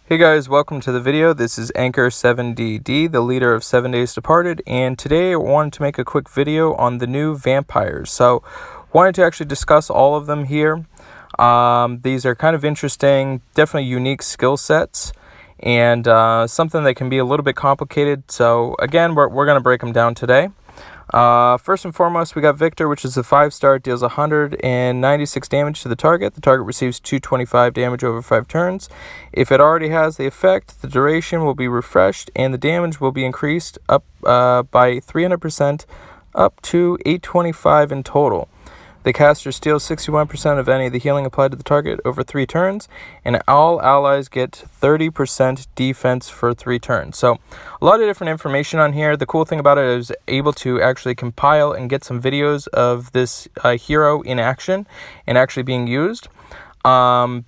Hey guys, welcome to the video. This is Anchor 7DD, the leader of 7 Days Departed, and today I wanted to make a quick video on the new vampires. So, wanted to actually discuss all of them here. These are kind of interesting, definitely unique skill sets, and something that can be a little bit complicated. So, again, we're going to break them down today. First and foremost, we got Victor, which is a 5-star, deals 196 damage to the target. The target receives 225 damage over 5 turns. If it already has the effect, the duration will be refreshed and the damage will be increased up by 300% up to 825 in total. The caster steals 61% of any of the healing applied to the target over 3 turns, and all allies get 30% defense for 3 turns. So, a lot of different information on here. The cool thing about it is able to actually compile and get some videos of this hero in action and actually being used.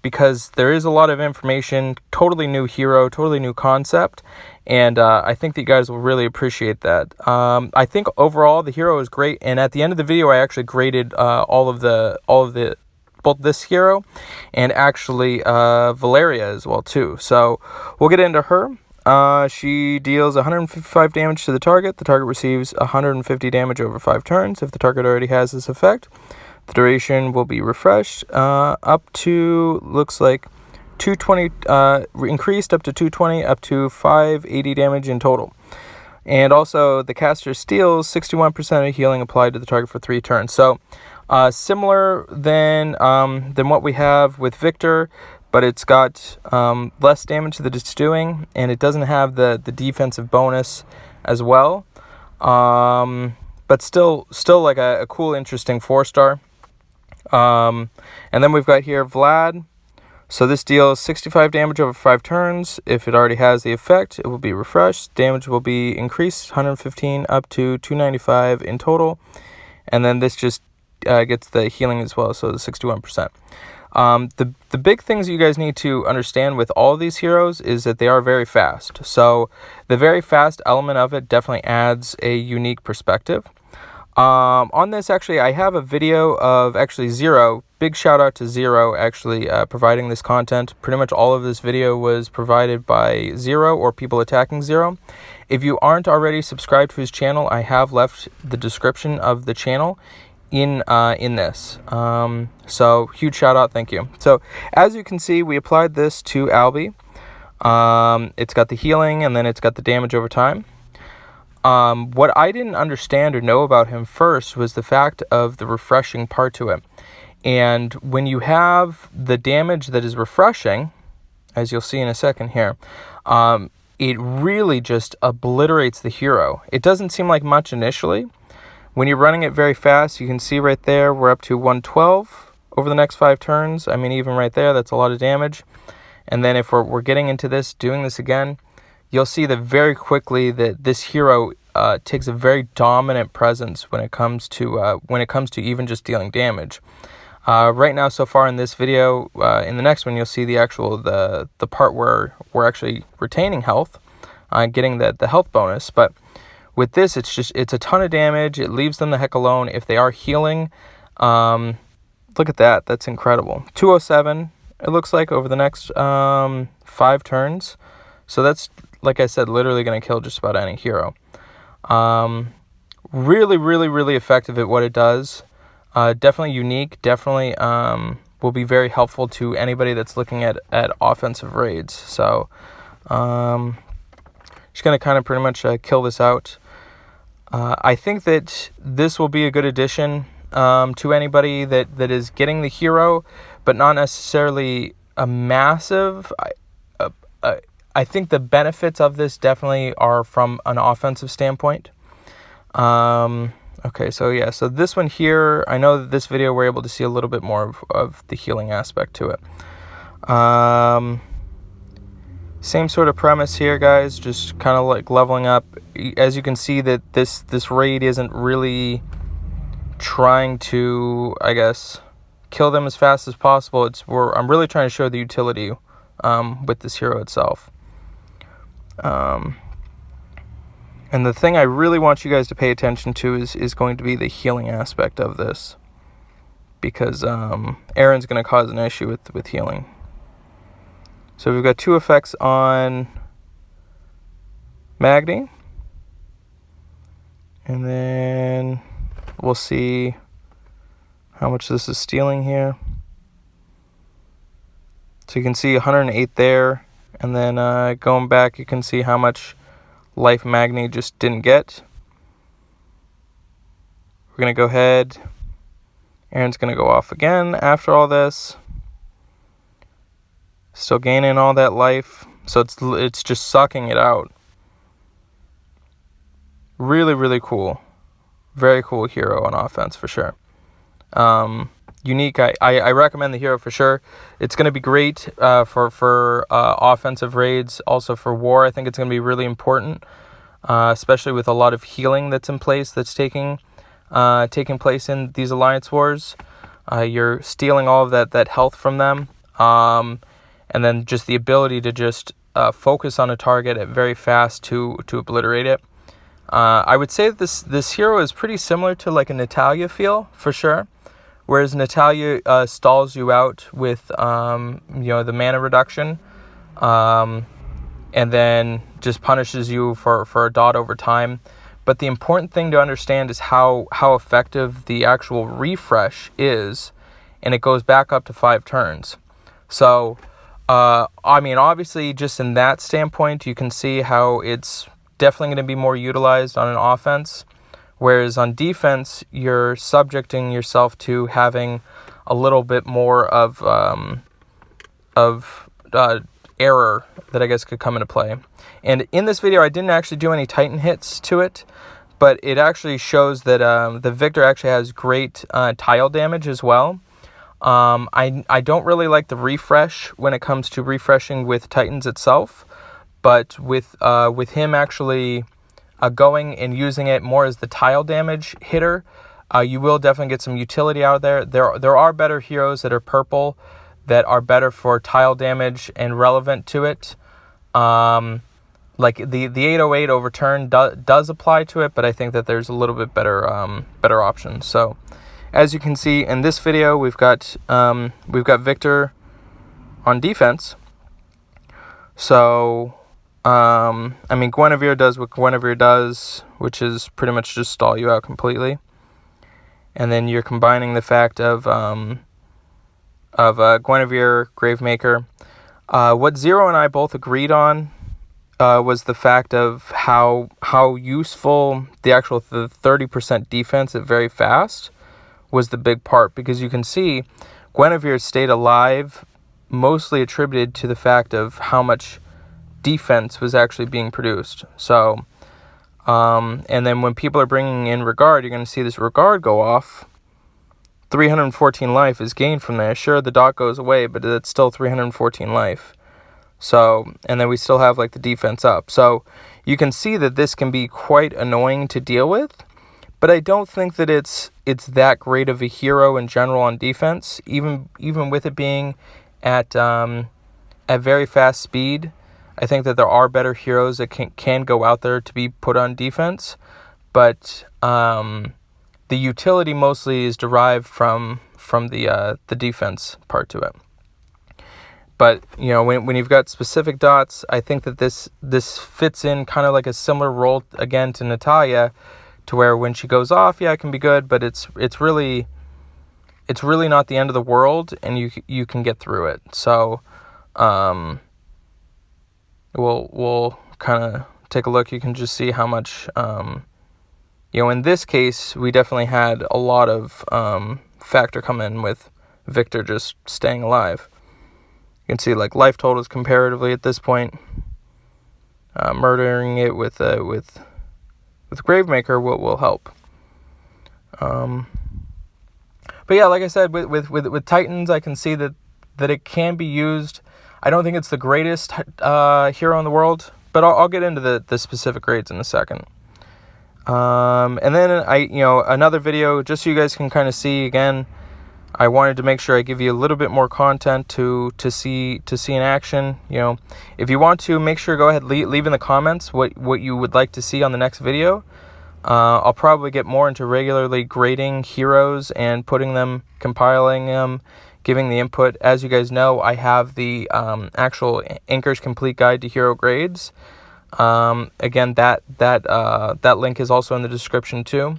Because there is a lot of information, totally new hero, totally new concept, and I think that you guys will really appreciate that. I think overall the hero is great, and at the end of the video I actually graded all of the both this hero and actually Valeria as well too. So we'll get into her. She deals 155 damage to the target. The target receives 150 damage over 5 turns. If the target already has this effect, the duration will be refreshed up to, looks like, 220, increased up to 220, up to 580 damage in total. And also, the caster steals 61% of healing applied to the target for 3 turns. So, similar than what we have with Victor, but it's got less damage that it's doing, and it doesn't have the defensive bonus as well. But still like a cool, interesting 4-star. And then we've got here Vlad. So this deals 65 damage over 5 turns. If it already has the effect, it will be refreshed. Damage will be increased 115 up to 295 in total. And then this just gets the healing as well, so the 61%. The big things you guys need to understand with all of these heroes is that they are very fast. So the very fast element of it definitely adds a unique perspective. On this, actually, I have a video of actually Zero. Big shout out to Zero actually providing this content. Pretty much all of this video was provided by Zero or people attacking Zero. If you aren't already subscribed to his channel, I have left the description of the channel in this. So huge shout out, thank you. So as you can see, we applied this to Albie. It's got the healing and then it's got the damage over time. What I didn't understand or know about him first was the fact of the refreshing part to it. And when you have the damage that is refreshing, as you'll see in a second here, it really just obliterates the hero. It doesn't seem like much initially. When you're running it very fast, you can see right there, we're up to 112 over the next 5 turns. I mean, even right there, that's a lot of damage. And then if we're getting into this, doing this again, you'll see that very quickly that this hero takes a very dominant presence when it comes to even just dealing damage. Right now, so far in this video, in the next one, you'll see the actual the part where we're actually retaining health, getting the health bonus. But with this, it's a ton of damage. It leaves them the heck alone. If they are healing, look at that. That's incredible. 207. It looks like over the next 5 turns. So that's, like I said, literally going to kill just about any hero. Really effective at what it does. Definitely unique. Definitely will be very helpful to anybody that's looking at offensive raids. So just going to kind of pretty much kill this out. I think that this will be a good addition to anybody that is getting the hero, but not necessarily a massive... I think the benefits of this definitely are from an offensive standpoint. Okay, so yeah, so this one here, I know that this video we're able to see a little bit more of the healing aspect to it. Same sort of premise here, guys, just kind of like leveling up. As you can see that this raid isn't really trying to, I guess, kill them as fast as possible. I'm really trying to show the utility with this hero itself. And the thing I really want you guys to pay attention to is going to be the healing aspect of this, because Aaron's going to cause an issue with healing. So we've got 2 effects on Magni. And then we'll see how much this is stealing here. So you can see 108 there. And then going back, you can see how much life Magni just didn't get. We're going to go ahead. Aaron's going to go off again after all this. Still gaining all that life. So it's just sucking it out. Really, really cool. Very cool hero on offense for sure. Unique. I recommend the hero for sure. It's going to be great for offensive raids. Also for war, I think it's going to be really important, especially with a lot of healing that's in place, that's taking place in these alliance wars. You're stealing all of that health from them, and then just the ability to just focus on a target at very fast to obliterate it. I would say that this hero is pretty similar to like a Natalia feel for sure, whereas Natalia stalls you out with the mana reduction, and then just punishes you for a dot over time. But the important thing to understand is how effective the actual refresh is, and it goes back up to 5 turns. So, obviously, just in that standpoint, you can see how it's definitely going to be more utilized on an offense, whereas on defense, you're subjecting yourself to having a little bit more of error that I guess could come into play. And in this video, I didn't actually do any Titan hits to it, but it actually shows that the Victor actually has great tile damage as well. I don't really like the refresh when it comes to refreshing with Titans itself, but with him actually going and using it more as the tile damage hitter, you will definitely get some utility out of there. There are better heroes that are purple that are better for tile damage and relevant to it. Like the 808 overturn does apply to it, but I think that there's a little bit better options. So as you can see in this video, we've got Victor on defense. So Guinevere does what Guinevere does, which is pretty much just stall you out completely. And then you're combining the fact of Guinevere, Gravemaker. What Zero and I both agreed on was the fact of how useful the 30% defense at very fast was the big part, because you can see Guinevere stayed alive mostly attributed to the fact of how much defense was actually being produced. So, and then when people are bringing in Regard, you're going to see this Regard go off. 314 life is gained from there. Sure, the dot goes away, but it's still 314 life. So, and then we still have like the defense up. So you can see that this can be quite annoying to deal with, but I don't think that it's that great of a hero in general on defense, even with it being at very fast speed. I think that there are better heroes that can go out there to be put on defense, but the utility mostly is derived from the defense part to it. But when you've got specific dots, I think that this fits in kind of like a similar role again to Natalia, to where when she goes off, yeah, it can be good, but it's really not the end of the world, and you can get through it. So we'll kind of take a look. You can just see how much in this case we definitely had a lot of factor come in with Victor just staying alive. You can see like life totals comparatively at this point. Murdering it with Gravemaker will help. But yeah, like I said, with Titans, I can see that it can be used. I don't think it's the greatest hero in the world, but I'll get into the specific grades in a second. And then another video, just so you guys can kind of see again. I wanted to make sure I give you a little bit more content to see in action. If you want to, make sure go ahead leave in the comments what you would like to see on the next video. I'll probably get more into regularly grading heroes and compiling them, giving the input. As you guys know, I have the actual Anchor's Complete Guide to Hero Grades. Again, that link is also in the description too,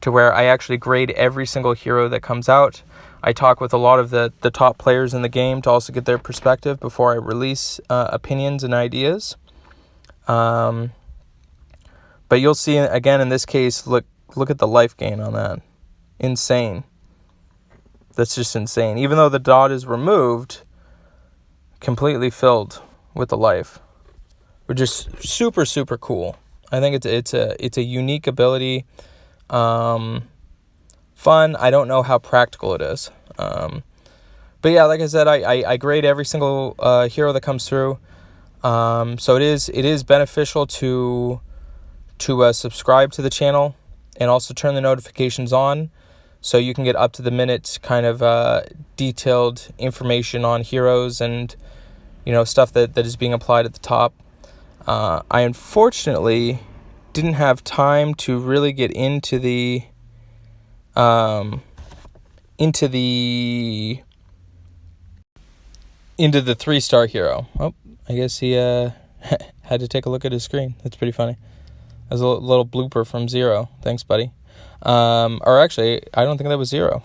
to where I actually grade every single hero that comes out. I talk with a lot of the top players in the game to also get their perspective before I release opinions and ideas. But you'll see, again, in this case, look at the life gain on that. Insane. That's just insane. Even though the dot is removed, completely filled with the life. Which is super, super cool. I think it's a unique ability. Fun. I don't know how practical it is. But yeah, like I said, I grade every single hero that comes through. So it is beneficial to subscribe to the channel and also turn the notifications on, so you can get up to the minute kind of detailed information on heroes and stuff that is being applied at the top. I unfortunately didn't have time to really get into the 3-star hero. Oh, I guess he had to take a look at his screen. That's pretty funny. That's a little blooper from Zero. Thanks, buddy. Or actually, I don't think that was Zero.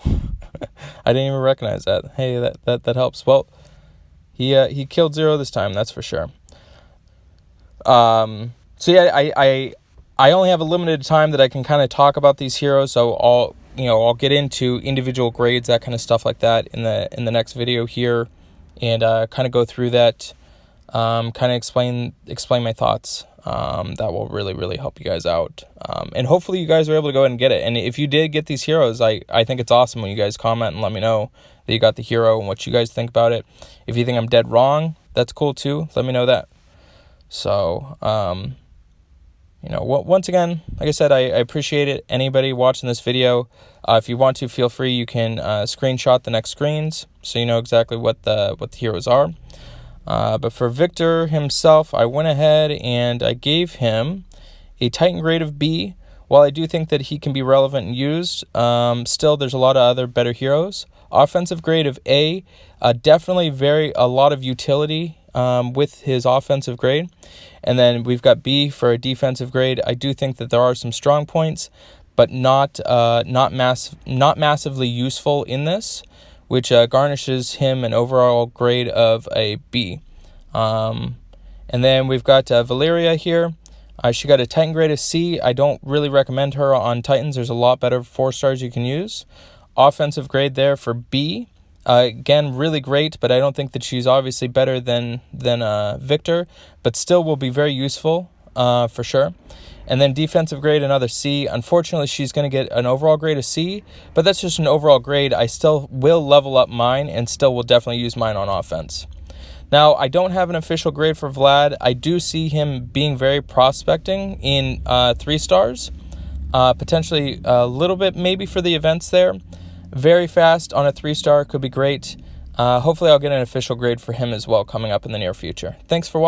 I didn't even recognize that. Hey, that helps. Well, he killed Zero this time, that's for sure. So yeah, I only have a limited time that I can kind of talk about these heroes, so I'll get into individual grades, that kind of stuff like that in the next video here, and kind of go through that, kind of explain my thoughts. That will really, really help you guys out. And hopefully you guys are able to go ahead and get it. And if you did get these heroes, I think it's awesome when you guys comment and let me know that you got the hero and what you guys think about it. If you think I'm dead wrong, that's cool too. Let me know that. So, once again, like I said, I appreciate it. Anybody watching this video, if you want to, feel free. You can screenshot the next screens so you know exactly what the heroes are. But for Victor himself, I went ahead and I gave him a Titan grade of B. While I do think that he can be relevant and used, still there's a lot of other better heroes. Offensive grade of A, definitely a lot of utility with his offensive grade. And then we've got B for a defensive grade. I do think that there are some strong points, but not massively useful in this, which garnishes him an overall grade of a B. And then we've got Valeria here. She got a Titan grade of C. I don't really recommend her on Titans. There's a lot better 4-stars you can use. Offensive grade there for B. Again, really great, but I don't think that she's obviously better than Victor, but still will be very useful for sure. And then defensive grade, another C. Unfortunately, she's going to get an overall grade of C, but that's just an overall grade. I still will level up mine and still will definitely use mine on offense. Now, I don't have an official grade for Vlad. I do see him being very prospecting in 3-stars, potentially a little bit maybe for the events there. Very fast on a 3-star could be great. Hopefully I'll get an official grade for him as well coming up in the near future. Thanks for watching.